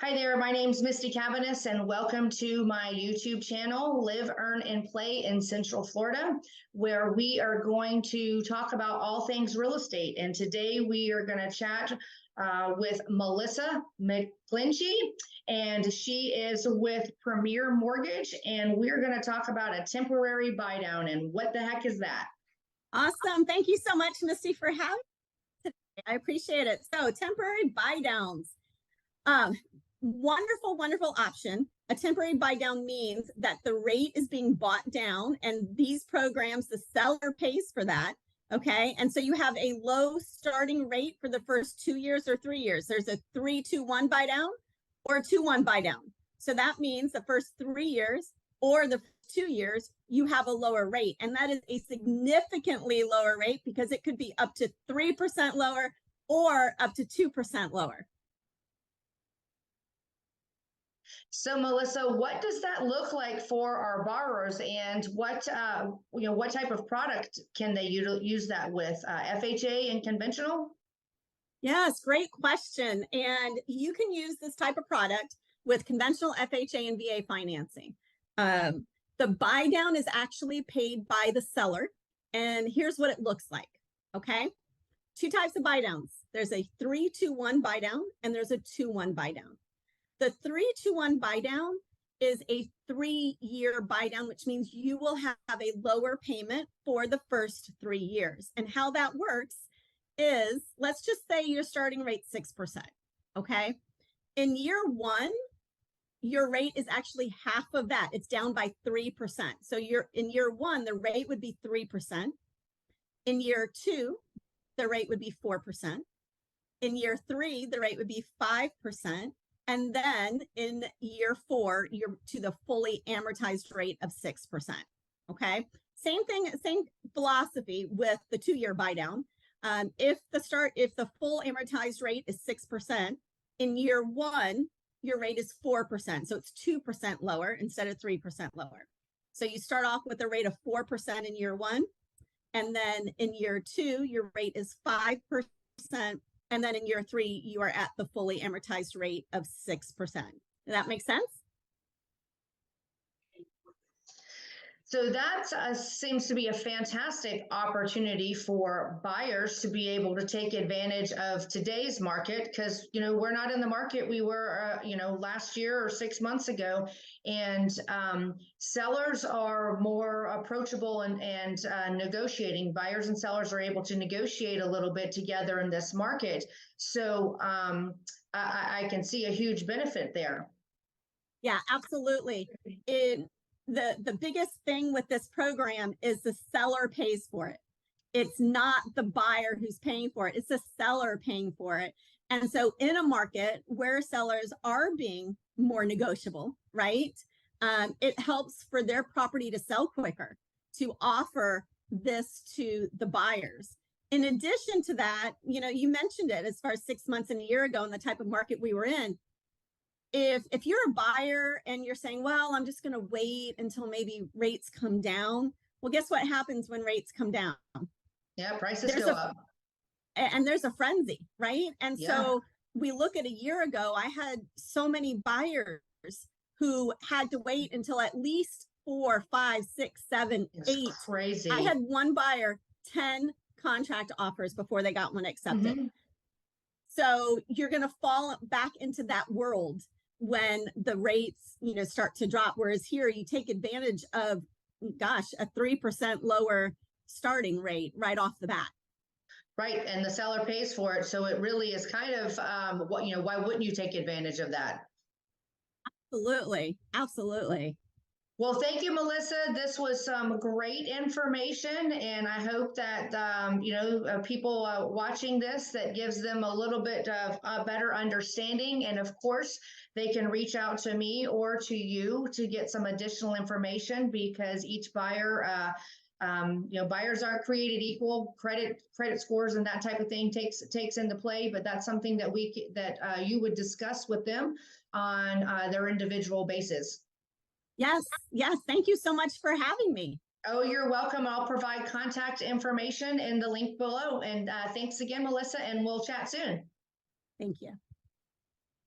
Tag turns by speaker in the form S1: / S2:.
S1: Hi there, my name's Misty Cavanis, and welcome to my YouTube channel, Live, Earn, and Play in Central Florida, where we are going to talk about all things real estate. And today we are going to chat with Melissa McGlinchey, and she is with Premier Mortgage, and we're going to talk about a temporary buy down. And what the heck is that?
S2: Awesome. Thank you so much, Misty, for having me today. I appreciate it. So temporary buy downs. Wonderful, wonderful option. A temporary buy down means that the rate is being bought down, and these programs, the seller pays for that. Okay. And so you have a low starting rate for the first 2 years or 3 years. There's a 3-2-1 buy down or a 2-1 buy down. So that means the first 3 years or the 2 years, you have a lower rate. And that is a significantly lower rate because it could be up to 3% lower or up to 2% lower.
S1: So, Melissa, what does that look like for our borrowers, and what type of product can they use that with? FHA and conventional?
S2: Yes, great question. And you can use this type of product with conventional FHA and VA financing. The buy down is actually paid by the seller, and here's what it looks like. Okay, two types of buy downs. There's a 3-2-1 buy down, and there's a 2-1 buy down. The 3-2-1 buy down is a 3-year buy down, which means you will have a lower payment for the first 3 years. And how that works is, let's just say your starting rate 6%. Okay. In year 1, your rate is actually half of that. It's down by 3%. So in year 1, the rate would be 3%. In year 2, the rate would be 4%. In year 3, the rate would be 5%. And then in year 4, you're to the fully amortized rate of 6%. Okay. Same thing, same philosophy with the 2-year buy down. If the full amortized rate is 6%, in year 1, your rate is 4%. So it's 2% lower instead of 3% lower. So you start off with a rate of 4% in year 1. And then in year 2, your rate is 5%. And then in year 3, you are at the fully amortized rate of 6%. Does that make sense?
S1: So that seems to be a fantastic opportunity for buyers to be able to take advantage of today's market, because we're not in the market we were last year or 6 months ago, and sellers are more approachable and negotiating. Buyers and sellers are able to negotiate a little bit together in this market. So I can see a huge benefit there.
S2: Yeah, absolutely. The biggest thing with this program is the seller pays for it. It's not the buyer who's paying for it. It's the seller paying for it. And so in a market where sellers are being more negotiable, right? It helps for their property to sell quicker, to offer this to the buyers. In addition to that, you mentioned it as far as 6 months and a year ago and the type of market we were in. If you're a buyer and you're saying, well, I'm just going to wait until maybe rates come down. Well, guess what happens when rates come down?
S1: Yeah, prices go up.
S2: And there's a frenzy, right? And so we look at a year ago, I had so many buyers who had to wait until at least 4, 5, 6, 7, 8.
S1: Crazy.
S2: I had one buyer, 10 contract offers before they got one accepted. Mm-hmm. So you're going to fall back into that world when the rates, start to drop. Whereas here you take advantage of, a 3% lower starting rate right off the bat.
S1: Right. And the seller pays for it. So it really is kind of, why wouldn't you take advantage of that?
S2: Absolutely. Absolutely.
S1: Well, thank you, Melissa. This was some great information, and I hope that people watching this, that gives them a little bit of a better understanding. And of course, they can reach out to me or to you to get some additional information, because each buyer, buyers aren't created equal. Credit scores and that type of thing takes into play, but that's something that you would discuss with them on their individual basis.
S2: Yes. Thank you so much for having me.
S1: Oh, you're welcome. I'll provide contact information in the link below. And thanks again, Melissa, and we'll chat soon.
S2: Thank you.